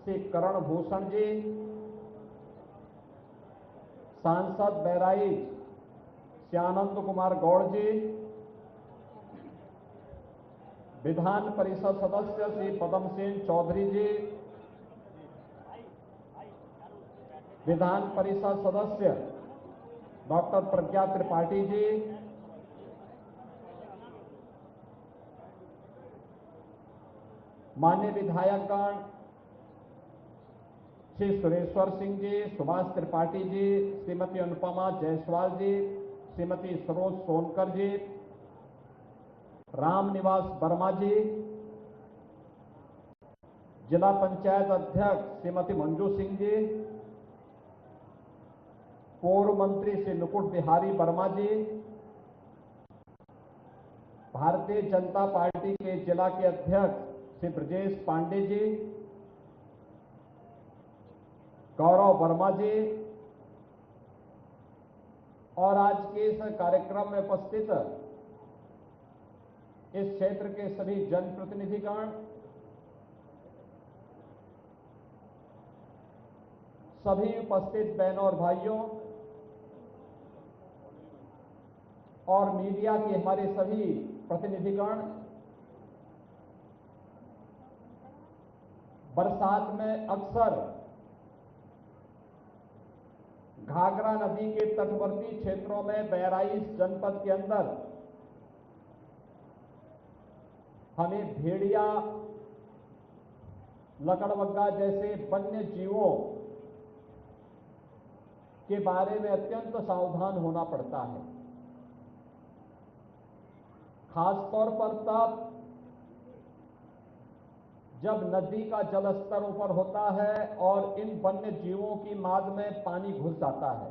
श्री करण भूषण जी, सांसद बहराइच श्री आनंद कुमार गौड़ जी, विधान परिषद सदस्य श्री पदम सिंह चौधरी जी, विधान परिषद सदस्य डॉक्टर प्रज्ञा त्रिपाठी जी, माननीय विधायकगण श्री सुरेश्वर सिंह जी, सुभाष त्रिपाठी जी, श्रीमती अनुपमा जायसवाल जी, श्रीमती सरोज सोनकर जी, रामनिवास वर्मा जी, जिला पंचायत अध्यक्ष श्रीमती मंजू सिंह जी, पूर्व मंत्री श्री नुकुट बिहारी वर्मा जी, भारतीय जनता पार्टी के जिला के अध्यक्ष श्री ब्रजेश पांडे जी, गौरव वर्मा जी और आज के इस कार्यक्रम में उपस्थित इस क्षेत्र के सभी जनप्रतिनिधिगण, सभी उपस्थित बहनों और भाइयों और मीडिया के हमारे सभी प्रतिनिधिगण, बरसात में अक्सर घाघरा नदी के तटवर्ती क्षेत्रों में बहराइच जनपद के अंदर हमें भेड़िया, लकड़बग्गा जैसे वन्य जीवों के बारे में अत्यंत सावधान होना पड़ता है। खासतौर पर तब जब नदी का जलस्तर ऊपर होता है और इन वन्य जीवों की माद में पानी घुस जाता है,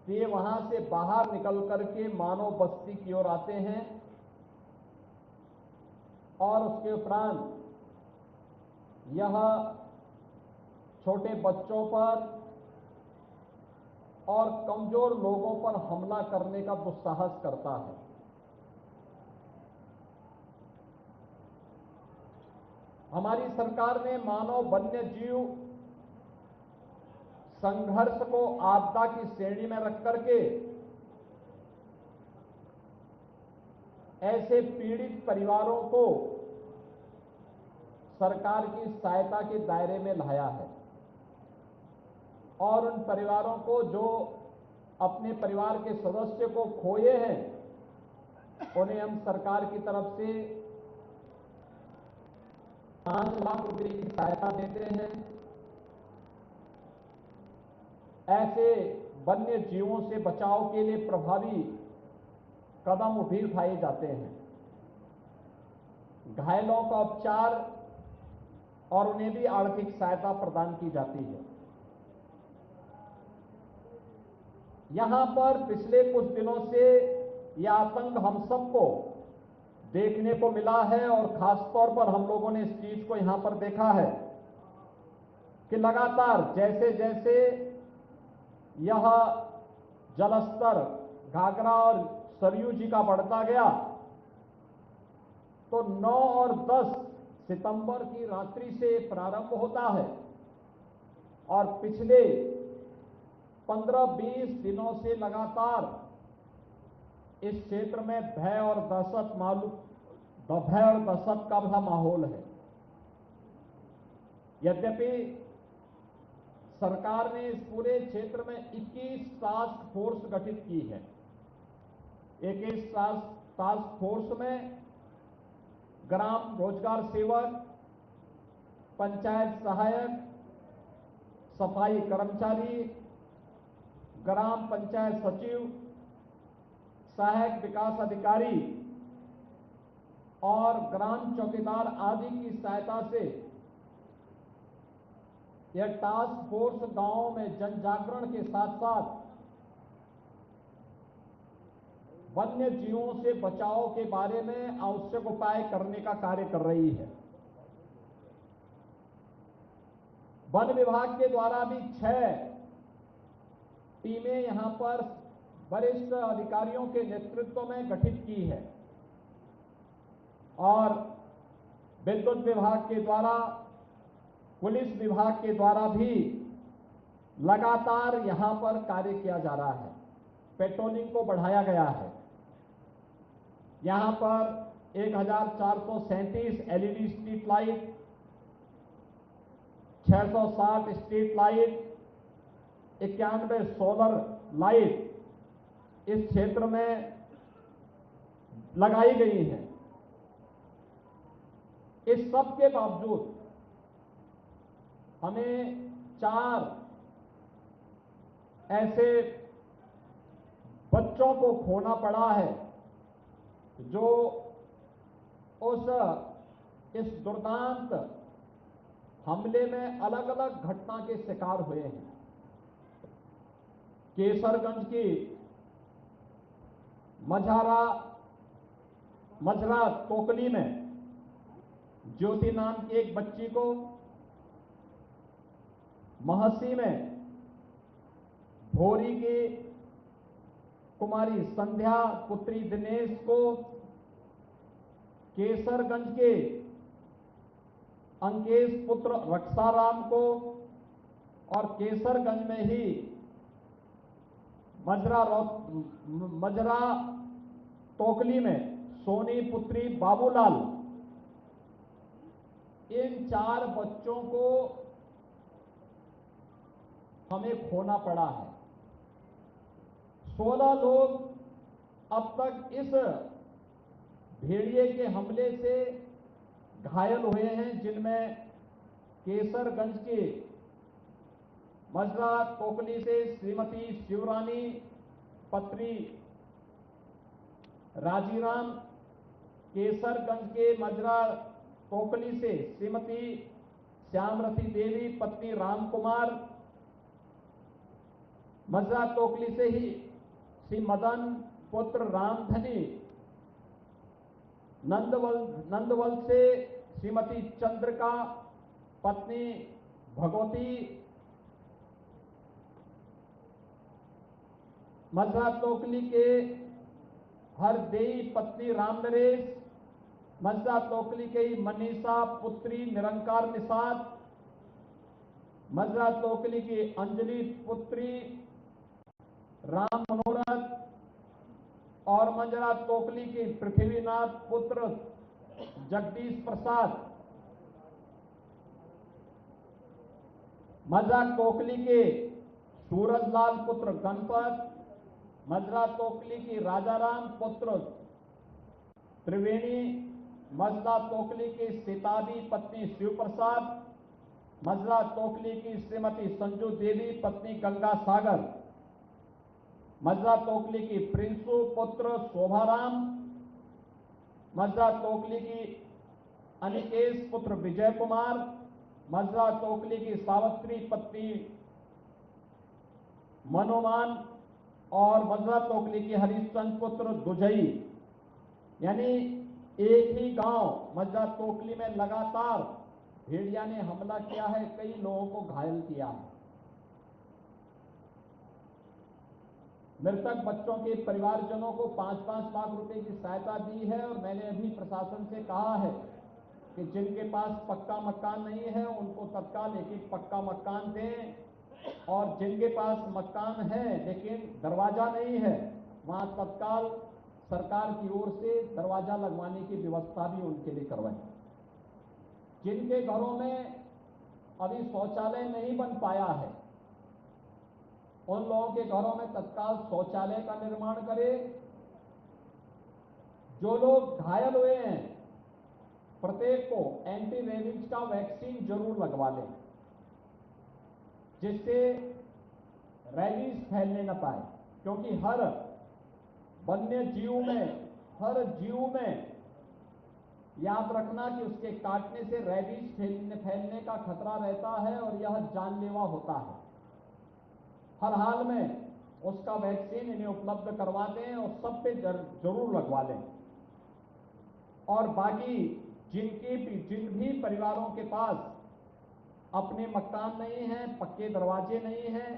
तो ये वहां से बाहर निकल करके मानव बस्ती की ओर आते हैं और उसके उपरांत यह छोटे बच्चों पर और कमजोर लोगों पर हमला करने का दुस्साहस करता है। हमारी सरकार ने मानव वन्य जीव संघर्ष को आपदा की श्रेणी में रख करके ऐसे पीड़ित परिवारों को सरकार की सहायता के दायरे में लाया है और उन परिवारों को जो अपने परिवार के सदस्य को खोए हैं, उन्हें हम सरकार की तरफ से 5 लाख रुपए की सहायता देते हैं। ऐसे वन्य जीवों से बचाव के लिए प्रभावी कदम उठाए जाते हैं। घायलों का उपचार और उन्हें भी आर्थिक सहायता प्रदान की जाती है। यहां पर पिछले कुछ दिनों से यह आतंक हम सबको देखने को मिला है और खासतौर पर हम लोगों ने इस चीज को यहां पर देखा है कि लगातार जैसे जैसे यह जलस्तर घाघरा और सरयू जी का बढ़ता गया, तो 9 और 10 सितंबर की रात्रि से प्रारंभ होता है और पिछले 15-20 दिनों से लगातार इस क्षेत्र में भय और दहशत का बड़ा माहौल है। यद्यपि सरकार ने इस पूरे क्षेत्र में 21 टास्क फोर्स गठित की है। एक इस टास्क फोर्स में ग्राम रोजगार सेवक, पंचायत सहायक, सफाई कर्मचारी, ग्राम पंचायत सचिव, सहायक विकास अधिकारी और ग्राम चौकीदार आदि की सहायता से यह टास्क फोर्स गांवों में जन जागरण के साथ साथ वन्य जीवों से बचाव के बारे में आवश्यक उपाय करने का कार्य कर रही है। वन विभाग के द्वारा भी 6 टीमें यहां पर वरिष्ठ अधिकारियों के नेतृत्व में गठित की है और विद्युत विभाग के द्वारा, पुलिस विभाग के द्वारा भी लगातार यहां पर कार्य किया जा रहा है। पेट्रोलिंग को बढ़ाया गया है। यहां पर 1437 LED street light, 660 street light, 91 solar light इस क्षेत्र में लगाई गई हैं। इस सब के बावजूद हमें 4 ऐसे बच्चों को खोना पड़ा है जो इस दुर्दांत हमले में अलग अलग घटना के शिकार हुए हैं। केसरगंज की मझरा टोकली में ज्योति नाम की एक बच्ची को, महसी में भोरी की कुमारी संध्या पुत्री दिनेश को, केसरगंज के अंकेश पुत्र रक्षाराम को और केसरगंज में ही मझरा टोकली में सोनी पुत्री बाबूलाल, इन 4 बच्चों को हमें खोना पड़ा है। 16 लोग अब तक इस भेड़िए के हमले से घायल हुए हैं, जिनमें केसरगंज के मझरा टोकली से श्रीमती शिवरानी पत्री राजीराम, केसरगंज के मझरा टोकली से श्रीमती श्यामरती देवी पत्नी रामकुमार, मझरा टोकली से ही श्री मदन पुत्र रामधनी, नंदवल से श्रीमती चंद्रिका पत्नी भगवती, मझरा टोकली के हरदेई पत्नी रामनरेश, मझरा टोकली के मनीषा पुत्री निरंकार निषाद, मझरा टोकली की अंजलि पुत्री राम मनोरथ और मझरा टोकली के पृथ्वीनाथ पुत्र जगदीश प्रसाद, मझरा टोकली के सूरजलाल पुत्र गणपत, मझरा टोकली की राजाराम पुत्र त्रिवेणी, मझरा टोकली की सीताबी पत्नी शिव प्रसाद, मझरा टोकली की श्रीमती संजू देवी पत्नी गंगा सागर, मझरा टोकली की प्रिंसु पुत्र शोभाराम, मझरा टोकली की अनिकेश पुत्र विजय कुमार, मझरा टोकली की सावित्री पत्नी मनोमान और मझरा टोकली की हरिश्चंद्र पुत्र दुजई। यानी एक ही गांव मझरा टोकली में लगातार भेड़िया ने हमला किया है, कई लोगों को घायल किया है। मृतक बच्चों के परिवारजनों को 5-5 लाख रुपए की सहायता दी है और मैंने अभी प्रशासन से कहा है कि जिनके पास पक्का मकान नहीं है उनको तत्काल एक पक्का मकान दें, और जिनके पास मकान है लेकिन दरवाजा नहीं है वहां तत्काल सरकार की ओर से दरवाजा लगवाने की व्यवस्था भी उनके लिए करवाएं। जिनके घरों में अभी शौचालय नहीं बन पाया है उन लोगों के घरों में तत्काल शौचालय का निर्माण करें। जो लोग घायल हुए हैं प्रत्येक को एंटी रेबीज का वैक्सीन जरूर लगवा लें, जिससे रेबीज फैलने न पाए, क्योंकि हर वन्य जीव में, हर जीव में याद रखना कि उसके काटने से रेबीज फैलने का खतरा रहता है और यह जानलेवा होता है। हर हाल में उसका वैक्सीन इन्हें उपलब्ध करवा दें और सब पे जरूर लगवा लें। और बाकी जिन भी परिवारों के पास अपने मकान नहीं है, पक्के दरवाजे नहीं हैं,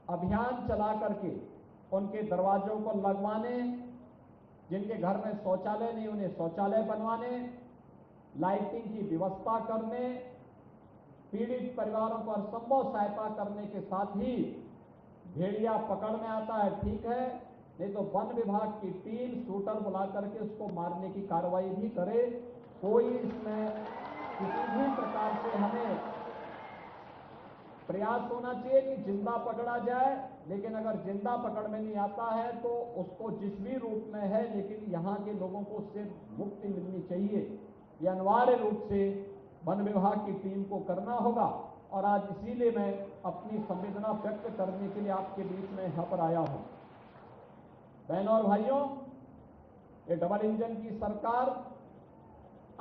अभियान चला करके उनके दरवाजों को लगवाने, जिनके घर में शौचालय नहीं उन्हें शौचालय बनवाने, लाइटिंग की व्यवस्था करने, पीड़ित परिवारों को हरसंभव सहायता करने के साथ ही भेड़िया पकड़ में आता है ठीक है, नहीं तो वन विभाग की टीम शूटर बुला करके उसको मारने की कार्रवाई भी करे। कोई इसमें किसी भी प्रकार से हमें प्रयास होना चाहिए कि जिंदा पकड़ा जाए, लेकिन अगर जिंदा पकड़ में नहीं आता है तो उसको जिस भी रूप में है, लेकिन यहाँ के लोगों को उससे मुक्ति मिलनी चाहिए। ये अनिवार्य रूप से वन विभाग की टीम को करना होगा और आज इसीलिए मैं अपनी संवेदना व्यक्त करने के लिए आपके बीच में यहाँ पर आया हूं। बहनों और भाइयों, ये डबल इंजन की सरकार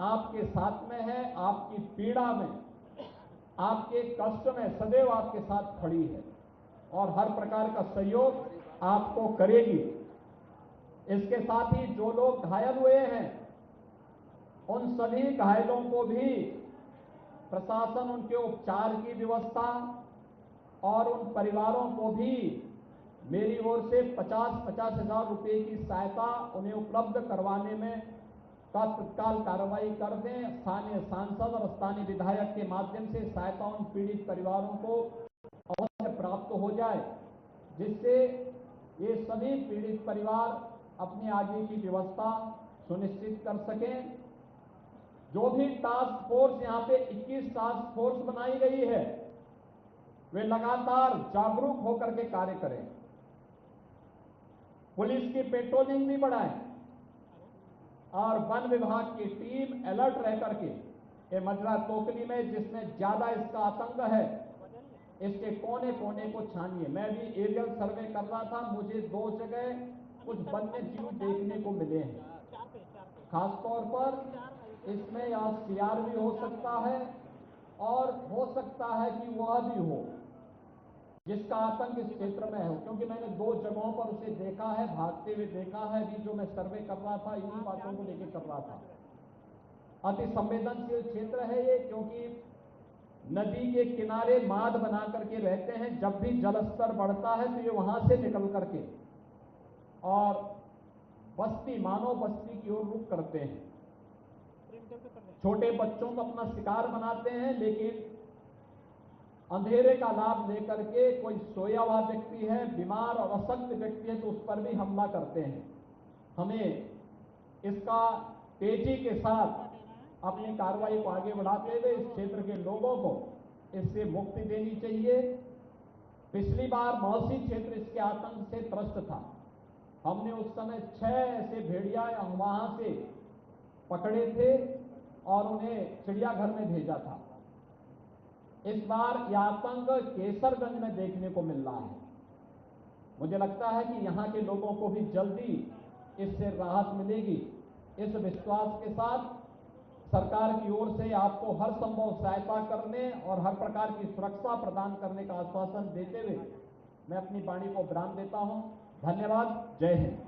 आपके साथ में है, आपकी पीड़ा में, आपके कष्ट में सदैव आपके साथ खड़ी है और हर प्रकार का सहयोग आपको करेगी। इसके साथ ही जो लोग घायल हुए हैं, उन सभी घायलों को भी प्रशासन उनके उपचार की व्यवस्था और उन परिवारों को भी मेरी ओर से 50-50 हजार रुपए की सहायता उन्हें उपलब्ध करवाने में तत्काल कार्रवाई कर दें। स्थानीय सांसद और स्थानीय विधायक के माध्यम से सहायता उन पीड़ित परिवारों को अवश्य प्राप्त हो जाए, जिससे ये सभी पीड़ित परिवार अपनी आगे की व्यवस्था सुनिश्चित कर सकें। जो भी टास्क फोर्स यहाँ पे 21 टास्क फोर्स बनाई गई है, वे लगातार जागरूक होकर के कार्य करें। पुलिस की पेट्रोलिंग भी बढ़ाएं और वन विभाग की टीम अलर्ट रह करके ये मजरा टोकरी में जिसमें ज्यादा इसका आतंक है, इसके कोने कोने को छानिए। मैं भी एरियल सर्वे कर रहा था, मुझे 2 जगह कुछ वन्य जीव देखने को मिले हैं। खासतौर पर इसमें या शियार भी हो सकता है और हो सकता है कि वह भी हो जिसका आतंक इस क्षेत्र में है, क्योंकि मैंने 2 जगहों पर उसे देखा है, भागते हुए देखा है। अभी जो मैं सर्वे कर रहा था इन्हीं बातों को लेकर कर रहा था। अति संवेदनशील क्षेत्र है ये, क्योंकि नदी के किनारे माद बना करके रहते हैं। जब भी जल स्तर बढ़ता है तो ये वहां से निकल करके और बस्ती, मानव बस्ती की ओर रुख करते हैं। छोटे बच्चों को अपना शिकार बनाते हैं, लेकिन अंधेरे का लाभ लेकर के कोई सोया हुआ व्यक्ति है, बीमार और अशक्त व्यक्ति है तो उस पर भी हमला करते हैं। हमें इसका तेजी के साथ अपनी कार्रवाई को आगे बढ़ाते हुए इस क्षेत्र के लोगों को इससे मुक्ति देनी चाहिए। पिछली बार मौसी क्षेत्र इसके आतंक से त्रस्त था। हमने उस समय 6 ऐसे भेड़िया वहां से पकड़े थे और उन्हें चिड़ियाघर में भेजा था। इस बार यह आतंक केसरगंज में देखने को मिल रहा है। मुझे लगता है कि यहां के लोगों को भी जल्दी इससे राहत मिलेगी। इस विश्वास के साथ सरकार की ओर से आपको हर संभव सहायता करने और हर प्रकार की सुरक्षा प्रदान करने का आश्वासन देते हुए मैं अपनी वाणी को विराम देता हूं। धन्यवाद। जय हिंद।